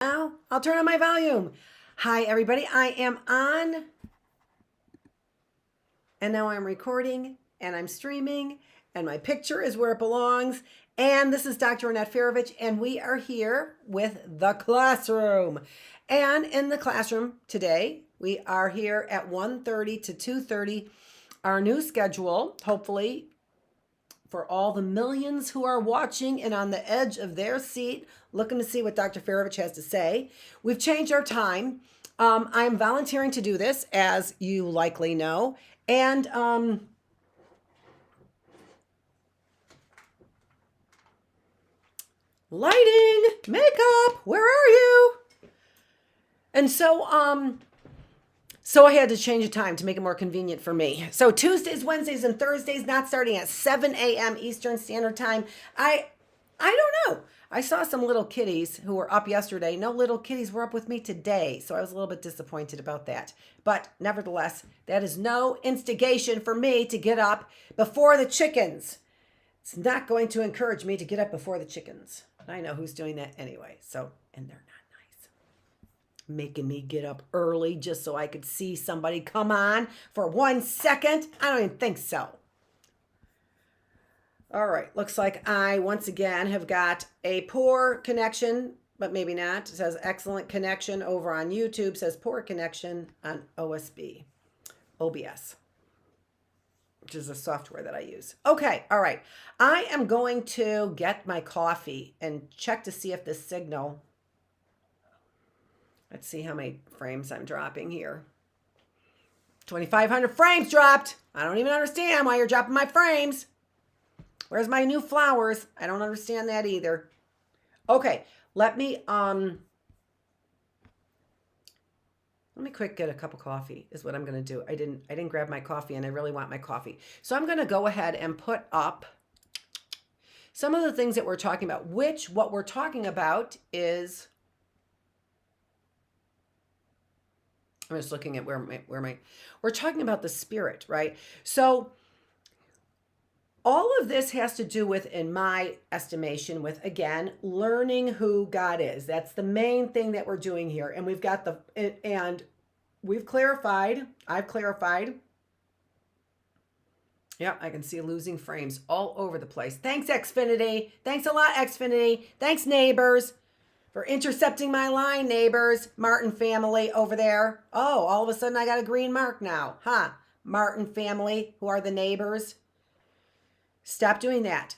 Now I'll turn on my volume. Hi, everybody. I am on, and now I'm recording, and I'm streaming, and my picture is where it belongs. And this is Dr. Annette Feravich, and we are here with the classroom. And in the classroom today, we are here at 1:30 to 2:30, our new schedule, hopefully for all the millions who are watching and on the edge of their seat, looking to see what Dr. Feravich has to say. We've changed our time. I'm volunteering to do this, as you likely know. And lighting, makeup, where are you? And so I had to change the time to make it more convenient for me. So Tuesdays, Wednesdays, and Thursdays, not starting at 7 a.m. Eastern Standard Time. I don't know. I saw some little kitties who were up yesterday. No little kitties were up with me today, so I was a little bit disappointed about that. But nevertheless, that is no instigation for me to get up before the chickens. It's not going to encourage me to get up before the chickens. I know who's doing that anyway, and they're not making me get up early just so I could see somebody come on for 1 second. I don't even think so. All right, looks like I once again have got a poor connection, but maybe not. It says excellent connection over on YouTube, says poor connection on OBS, which is a software that I use. Okay, all right. I am going to get my coffee and check to see if this signal. Let's see how many frames I'm dropping here. 2,500 frames dropped. I don't even understand why you're dropping my frames. Where's my new flowers? I don't understand that either. Okay, let me quick get a cup of coffee is what I'm going to do. I didn't grab my coffee, and I really want my coffee. So I'm going to go ahead and put up some of the things that we're talking about, what we're talking about is, I'm just looking at we're talking about the spirit, right? So all of this has to do with, in my estimation, with, again, learning who God is. That's the main thing that we're doing here. And we've clarified, I've clarified. Yeah, I can see losing frames all over the place. Thanks, Xfinity. Thanks a lot, Xfinity. Thanks, neighbors, for intercepting my line, neighbors. Martin family over there. Oh, all of a sudden I got a green mark now. Huh? Martin family, who are the neighbors. Stop doing that.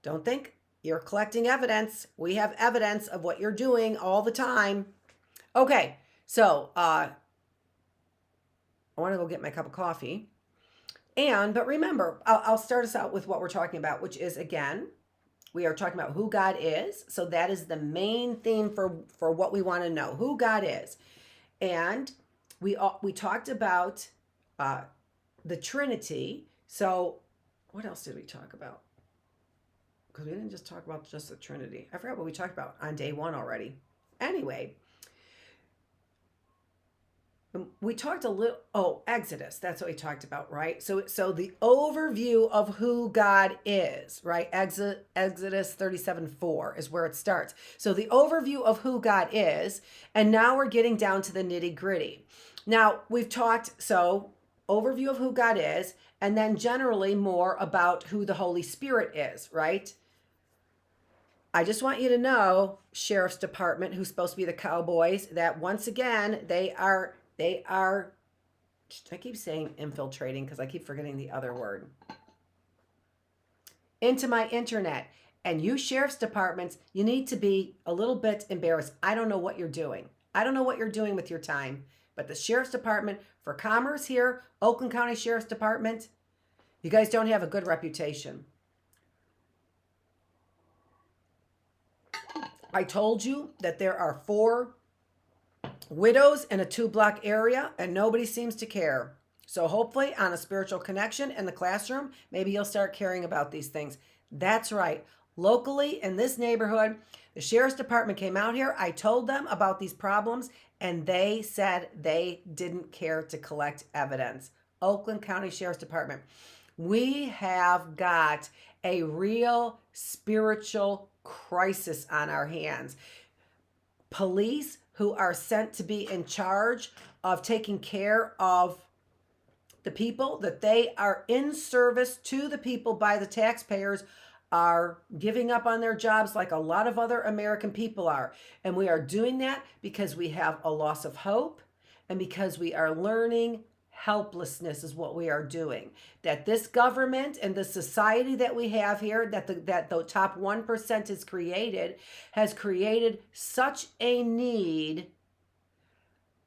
Don't think you're collecting evidence. We have evidence of what you're doing all the time. Okay, so I want to go get my cup of coffee. But remember, I'll start us out with what we're talking about, which is, again, we are talking about who God is. So that is the main theme for what we want to know, who God is. And we talked about the Trinity. So what else did we talk about? Because we didn't just talk about just the Trinity. I forgot what we talked about on day one already. Anyway, we talked a little, Exodus. That's what we talked about, right? So the overview of who God is, right? Exodus 37:4 is where it starts. So the overview of who God is, and now we're getting down to the nitty gritty. Now we've talked, overview of who God is, and then generally more about who the Holy Spirit is, right? I just want you to know, Sheriff's Department, who's supposed to be the cowboys, that once again, they are, I keep saying infiltrating because I keep forgetting the other word, into my internet. And you sheriff's departments, you need to be a little bit embarrassed. I don't know what you're doing. I don't know what you're doing with your time. But the Sheriff's Department for Commerce here, Oakland County Sheriff's Department, you guys don't have a good reputation. I told you that there are 4 widows in a 2-block area, and nobody seems to care. So hopefully on a spiritual connection in the classroom, maybe you'll start caring about these things. That's right. Locally in this neighborhood, the Sheriff's Department came out here. I told them about these problems, and they said they didn't care to collect evidence. Oakland County Sheriff's Department. We have got a real spiritual crisis on our hands. police who are sent to be in charge of taking care of the people, that they are in service to the people by the taxpayers, are giving up on their jobs like a lot of other American people are. And we are doing that because we have a loss of hope and because we are learning helplessness is what we are doing. That this government and the society that we have here, that the top 1% has created such a need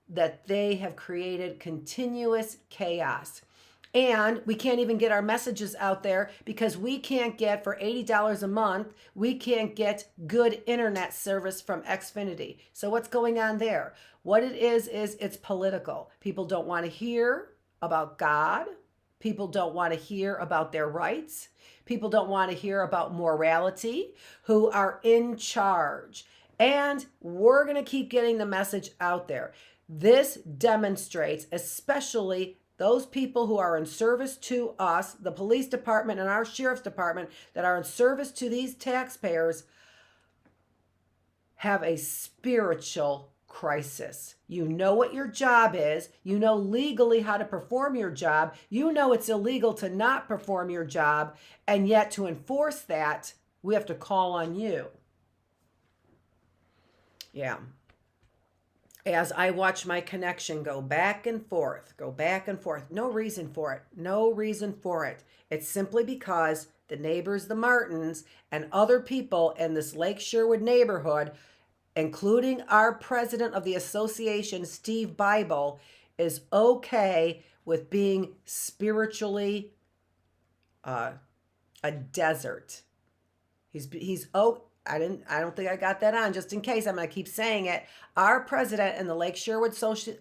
that they have created continuous chaos. And we can't even get our messages out there because we can't get, for $80 a month, we can't get good internet service from Xfinity. So what's going on there? What it is it's political. People don't want to hear about God. People don't want to hear about their rights. People don't want to hear about morality, who are in charge. And we're going to keep getting the message out there. This demonstrates, especially those people who are in service to us, the police department and our sheriff's department, that are in service to these taxpayers, have a spiritual crisis. You know what your job is. You know legally how to perform your job. You know it's illegal to not perform your job. And yet to enforce that, we have to call on you. Yeah. As I watch my connection go back and forth, no reason for it. No reason for it. It's simply because the neighbors, the Martins, and other people in this Lake Sherwood neighborhood, including our president of the association, Steve Bible, is okay with being spiritually a desert. I don't think I got that on. Just in case, I'm going to keep saying it. Our president in the Lake Sherwood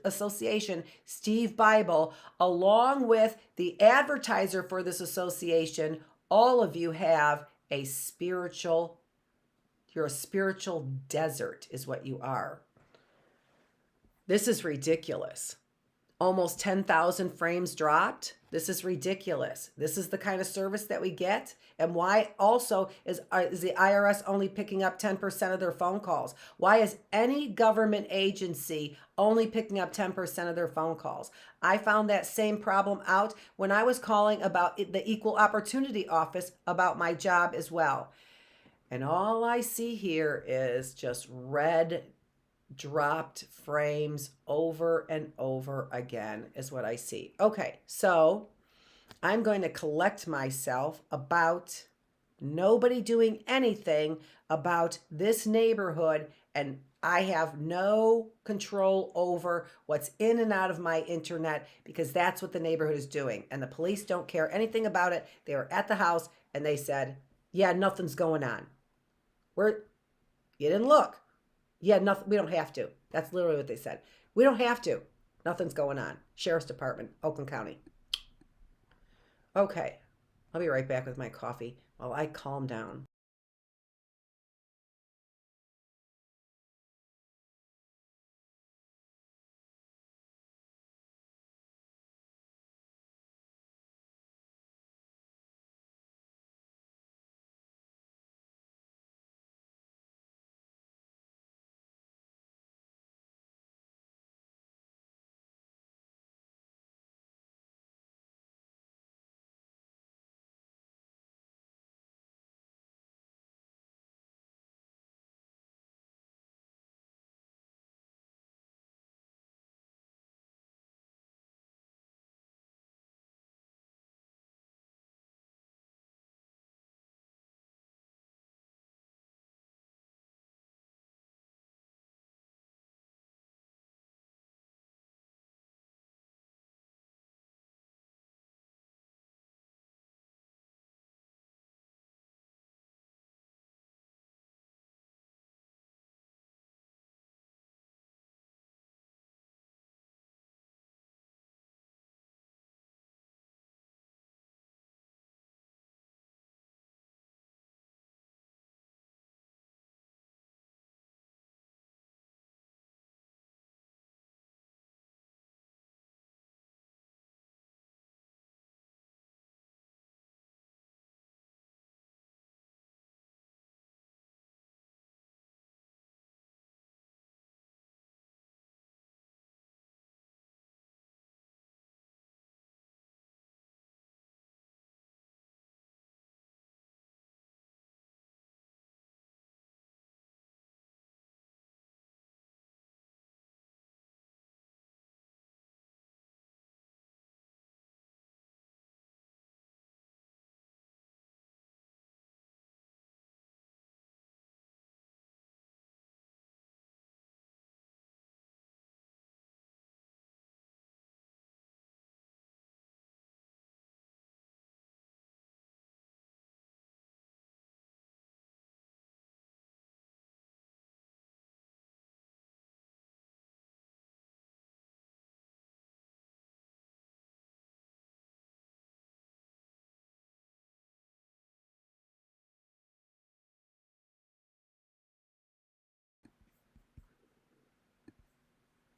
Association, Steve Bible, along with the advertiser for this association, all of you have a spiritual, you're a spiritual desert is what you are. This is ridiculous. Almost 10,000 frames dropped. This is ridiculous. This is the kind of service that we get. And why also is the IRS only picking up 10% of their phone calls? Why is any government agency only picking up 10% of their phone calls? I found that same problem out when I was calling about the Equal Opportunity Office about my job as well. And all I see here is just red dropped frames over and over again is what I see. Okay, so I'm going to collect myself about nobody doing anything about this neighborhood, and I have no control over what's in and out of my internet because that's what the neighborhood is doing. And the police don't care anything about it. They were at the house and they said, yeah, nothing's going on. You didn't look. Yeah, nothing. We don't have to. That's literally what they said. We don't have to. Nothing's going on. Sheriff's Department, Oakland County. Okay. I'll be right back with my coffee while I calm down.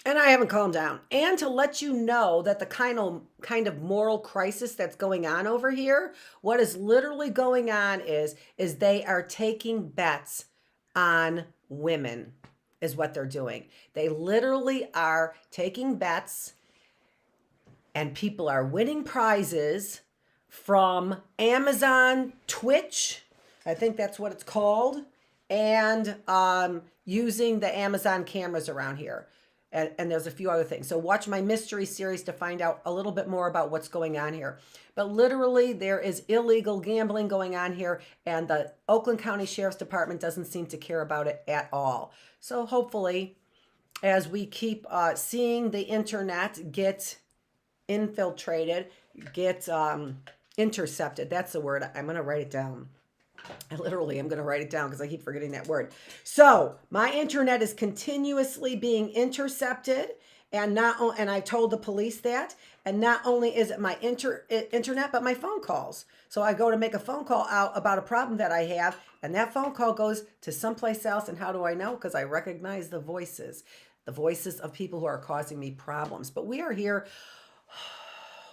And I haven't calmed down. And to let you know that the kind of moral crisis that's going on over here, what is literally going on is they are taking bets on women is what they're doing. They literally are taking bets and people are winning prizes from Amazon Twitch. I think that's what it's called. And using the Amazon cameras around here. And there's a few other things. So watch my mystery series to find out a little bit more about what's going on here. But literally, there is illegal gambling going on here, and the Oakland County Sheriff's Department doesn't seem to care about it at all. So hopefully, as we keep seeing the internet get infiltrated, get intercepted. That's the word. I'm going to write it down. I literally am going to write it down because I keep forgetting that word. So my internet is continuously being intercepted, and and I told the police that. And not only is it my internet, but my phone calls. So I go to make a phone call out about a problem that I have, and that phone call goes to someplace else. And how do I know? Because I recognize the voices of people who are causing me problems. But we are here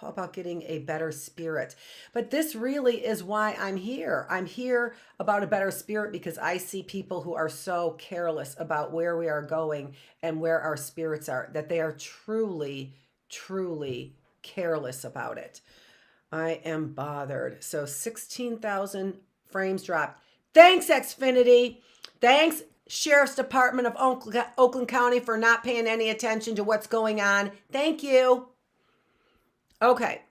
about getting a better spirit. But this really is why I'm here. I'm here about a better spirit because I see people who are so careless about where we are going and where our spirits are, that they are truly, truly careless about it. I am bothered. So 16,000 frames dropped. Thanks, Xfinity. Thanks, Sheriff's Department of Oakland County, for not paying any attention to what's going on. Thank you. Okay,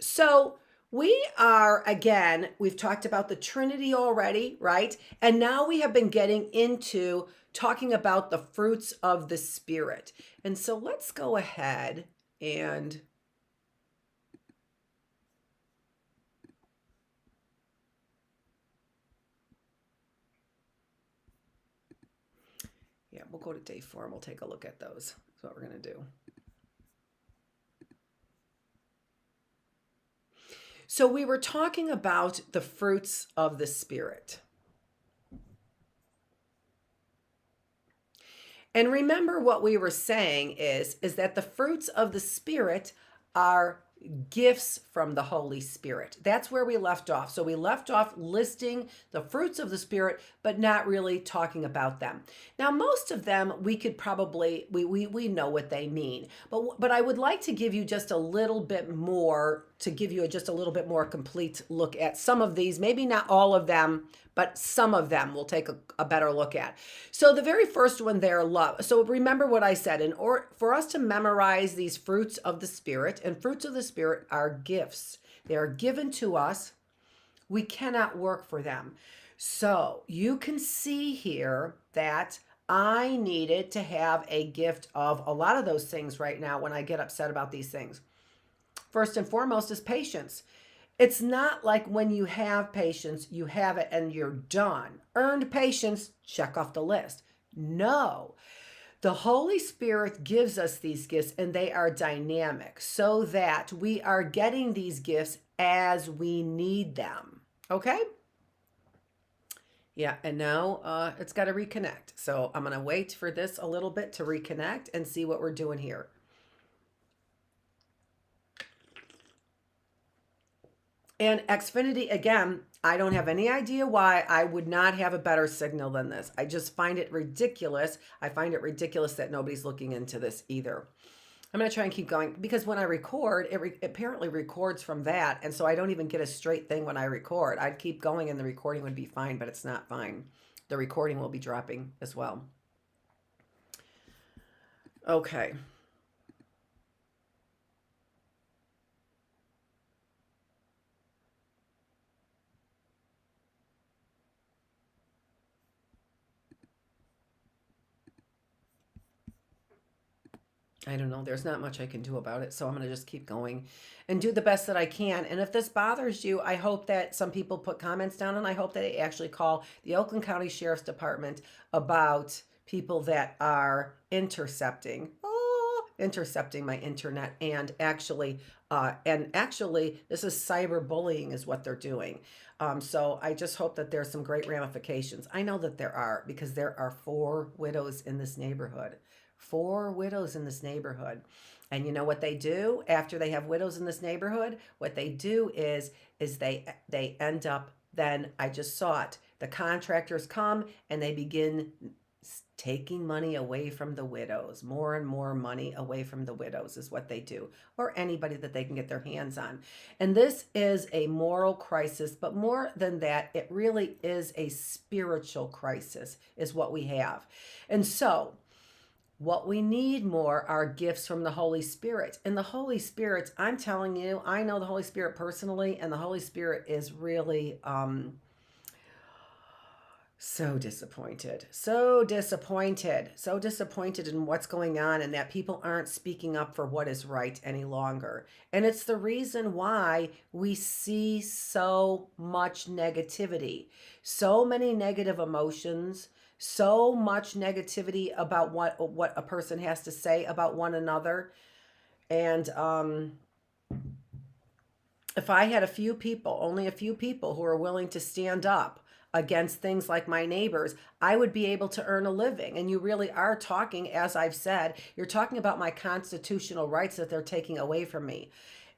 so we are, again, we've talked about the Trinity already, right? And now we have been getting into talking about the fruits of the Spirit. And so let's go ahead and we'll go to day 4 and we'll take a look at those. That's what we're going to do. So we were talking about the fruits of the Spirit. And remember what we were saying is that the fruits of the Spirit are gifts from the Holy Spirit. That's where we left off. So we left off listing the fruits of the Spirit, but not really talking about them. Now, most of them we could probably, we know what they mean, but I would like to give you just a little bit more, to give you just a little bit more complete look at some of these, maybe not all of them, but some of them we'll take a better look at. So the very first one there, love. So remember what I said, for us to memorize these fruits of the Spirit, and fruits of the Spirit are gifts. They are given to us. We cannot work for them. So you can see here that I needed to have a gift of a lot of those things right now when I get upset about these things. First and foremost is patience. It's not like when you have patience, you have it and you're done. Earned patience, check off the list. No. The Holy Spirit gives us these gifts, and they are dynamic so that we are getting these gifts as we need them. Okay? Yeah, and now it's got to reconnect. So I'm going to wait for this a little bit to reconnect and see what we're doing here. And Xfinity, again, I don't have any idea why I would not have a better signal than this. I just find it ridiculous. I find it ridiculous that nobody's looking into this either. I'm going to try and keep going because when I record, it apparently records from that. And so I don't even get a straight thing when I record. I'd keep going and the recording would be fine, but it's not fine. The recording will be dropping as well. Okay. I don't know. There's not much I can do about it. So I'm going to just keep going and do the best that I can. And if this bothers you, I hope that some people put comments down, and I hope that they actually call the Oakland County Sheriff's Department about people that are intercepting my internet, and actually this is cyberbullying is what they're doing. So I just hope that there's some great ramifications. I know that there are, because there are 4 widows in this neighborhood. 4 widows in this neighborhood. And you know what they do after they have widows in this neighborhood? What they do is they end up, then I just saw it. The contractors come and they begin taking money away from the widows. More and more money away from the widows is what they do, or anybody that they can get their hands on. And this is a moral crisis, but more than that, it really is a spiritual crisis is what we have. And so what we need more are gifts from the Holy Spirit. And the Holy Spirit, I'm telling you, I know the Holy Spirit personally, and the Holy Spirit is really so disappointed in what's going on, and that people aren't speaking up for what is right any longer. And it's the reason why we see so much negativity, so many negative emotions, so much negativity about what a person has to say about one another. And if I had only a few people who are willing to stand up against things like my neighbors, I would be able to earn a living. And you really are talking, as I've said, you're talking about my constitutional rights that they're taking away from me.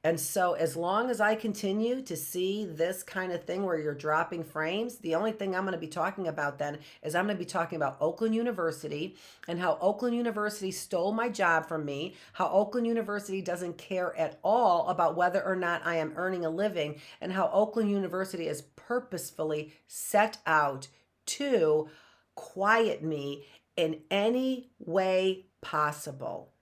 And so as long as I continue to see this kind of thing where you're dropping frames, the only thing I'm going to be talking about then is I'm going to be talking about Oakland University and how Oakland University stole my job from me, how Oakland University doesn't care at all about whether or not I am earning a living, and how Oakland University is purposefully set out to quiet me in any way possible.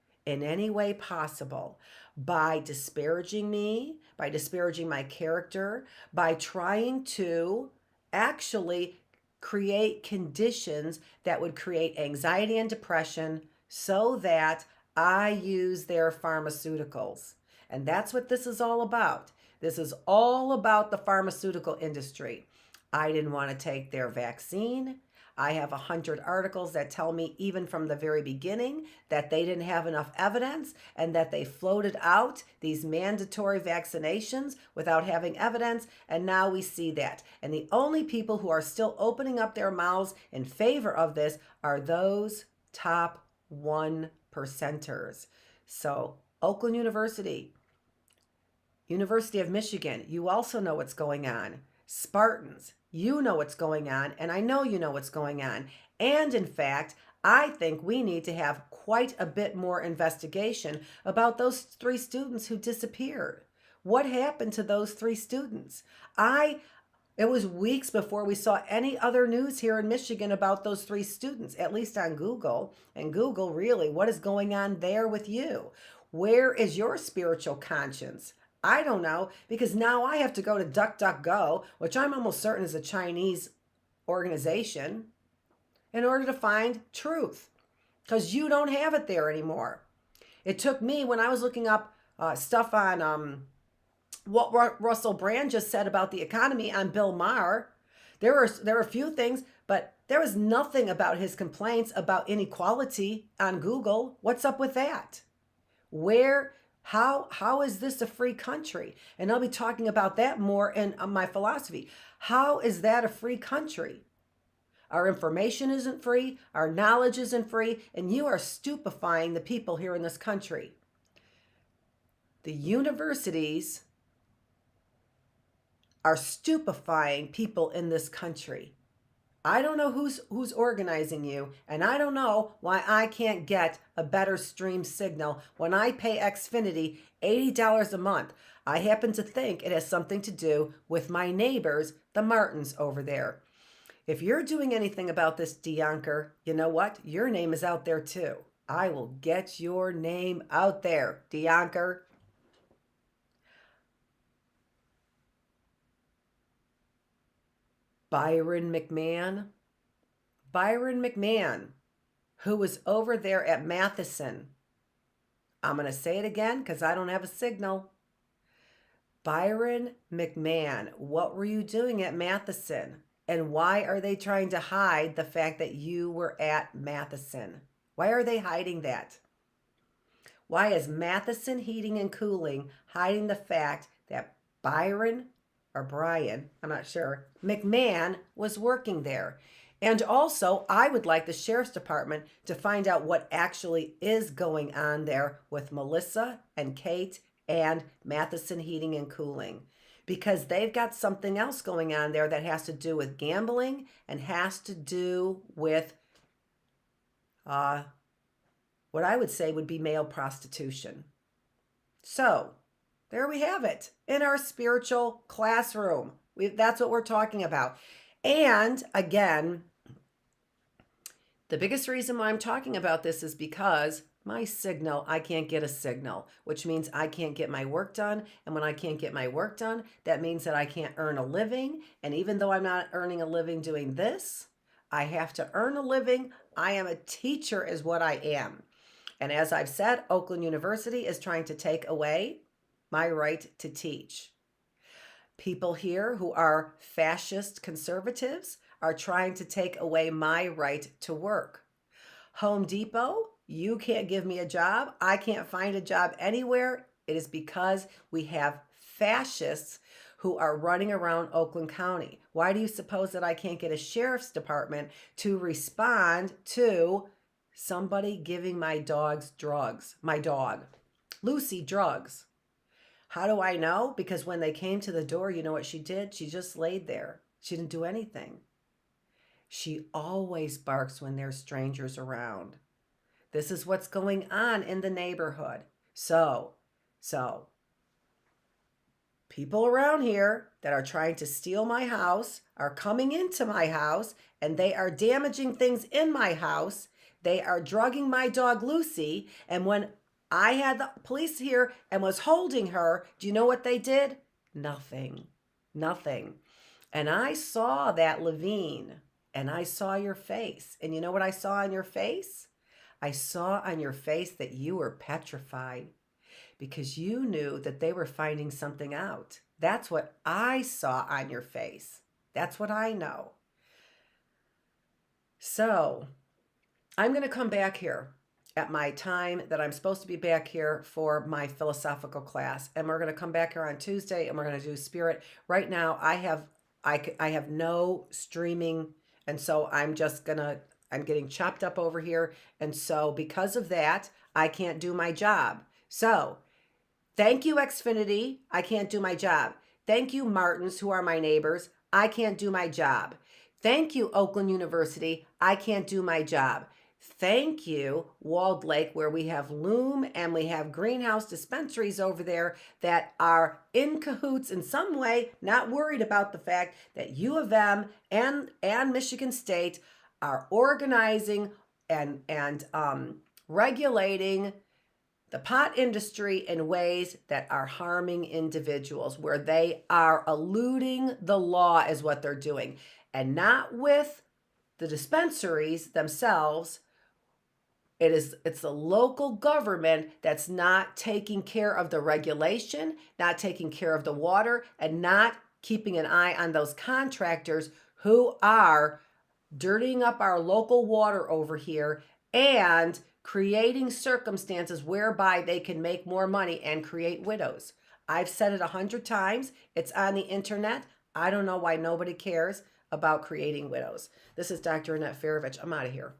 By disparaging me, by disparaging my character, by trying to actually create conditions that would create anxiety and depression so that I use their pharmaceuticals. And that's what this is all about. This is all about the pharmaceutical industry. I didn't want to take their vaccine. I have 100 articles that tell me even from the very beginning that they didn't have enough evidence and that they floated out these mandatory vaccinations without having evidence. And now we see that. And the only people who are still opening up their mouths in favor of this are those top 1%ers. So Oakland University, University of Michigan, you also know what's going on. Spartans, you know what's going on, and I know you know what's going on. And in fact, I think we need to have quite a bit more investigation about those 3 students who disappeared. What happened to those 3 students? It was weeks before we saw any other news here in Michigan about those 3 students, at least on Google. And Google, really, what is going on there with you? Where is your spiritual conscience? I don't know, because now I have to go to DuckDuckGo, which I'm almost certain is a Chinese organization, in order to find truth, because you don't have it there anymore. It took me, when I was looking up stuff on what Russell Brand just said about the economy on Bill Maher, there were a few things, but there was nothing about his complaints about inequality on Google. What's up with that? How is this a free country? And I'll be talking about that more in my philosophy. How is that a free country? Our information isn't free, our knowledge isn't free, and you are stupefying the people here in this country. The universities are stupefying people in this country. I don't know who's organizing you, and I don't know why I can't get a better stream signal when I pay Xfinity $80 a month. I happen to think it has something to do with my neighbors, the Martins over there. If you're doing anything about this, DeYonker, you know what? Your name is out there too. I will get your name out there, DeYonker. Byron McMahon, who was over there at Matheson. I'm going to say it again because I don't have a signal. Byron McMahon, what were you doing at Matheson? And why are they trying to hide the fact that you were at Matheson? Why are they hiding that? Why is Matheson Heating and Cooling hiding the fact that Brian, I'm not sure, McMahon was working there? And also, I would like the sheriff's department to find out what actually is going on there with Melissa and Kate and Matheson Heating and Cooling, because they've got something else going on there that has to do with gambling and has to do with what I would say would be male prostitution. So there we have it in our spiritual classroom. That's what we're talking about. And again, the biggest reason why I'm talking about this is because my signal, I can't get a signal, which means I can't get my work done. And when I can't get my work done, that means that I can't earn a living. And even though I'm not earning a living doing this, I have to earn a living. I am a teacher is what I am. And as I've said, Oakland University is trying to take away my right to teach. People here who are fascist conservatives are trying to take away my right to work. Home Depot, you can't give me a job. I can't find a job anywhere. It is because we have fascists who are running around Oakland County. Why do you suppose that I can't get a sheriff's department to respond to somebody giving my dog's drugs, my dog, Lucy, drugs? How do I know? Because when they came to the door, you know what she did? She just laid there. She didn't do anything. She always barks when there's strangers around. This is what's going on in the neighborhood. So people around here that are trying to steal my house are coming into my house and they are damaging things in my house. They are drugging my dog Lucy. And when I had the police here and was holding her, do you know what they did? Nothing. And I saw that, Levine, and I saw your face. And you know what I saw on your face? I saw on your face that you were petrified because you knew that they were finding something out. That's what I saw on your face. That's what I know. So I'm going to come back here at my time that I'm supposed to be back here for my philosophical class. And we're going to come back here on Tuesday and we're going to do spirit. Right now, I have no streaming. And so I'm getting chopped up over here. And so because of that, I can't do my job. So thank you, Xfinity. I can't do my job. Thank you, Martins, who are my neighbors. I can't do my job. Thank you, Oakland University. I can't do my job. Thank you, Walled Lake, where we have Loom and we have greenhouse dispensaries over there that are in cahoots in some way, not worried about the fact that U of M and Michigan State are organizing and regulating the pot industry in ways that are harming individuals, where they are eluding the law is what they're doing. And not with the dispensaries themselves. It's the local government that's not taking care of the regulation, not taking care of the water, and not keeping an eye on those contractors who are dirtying up our local water over here and creating circumstances whereby they can make more money and create widows. I've said it 100 times. It's on the internet. I don't know why nobody cares about creating widows. This is Dr. Annette Feravich. I'm out of here.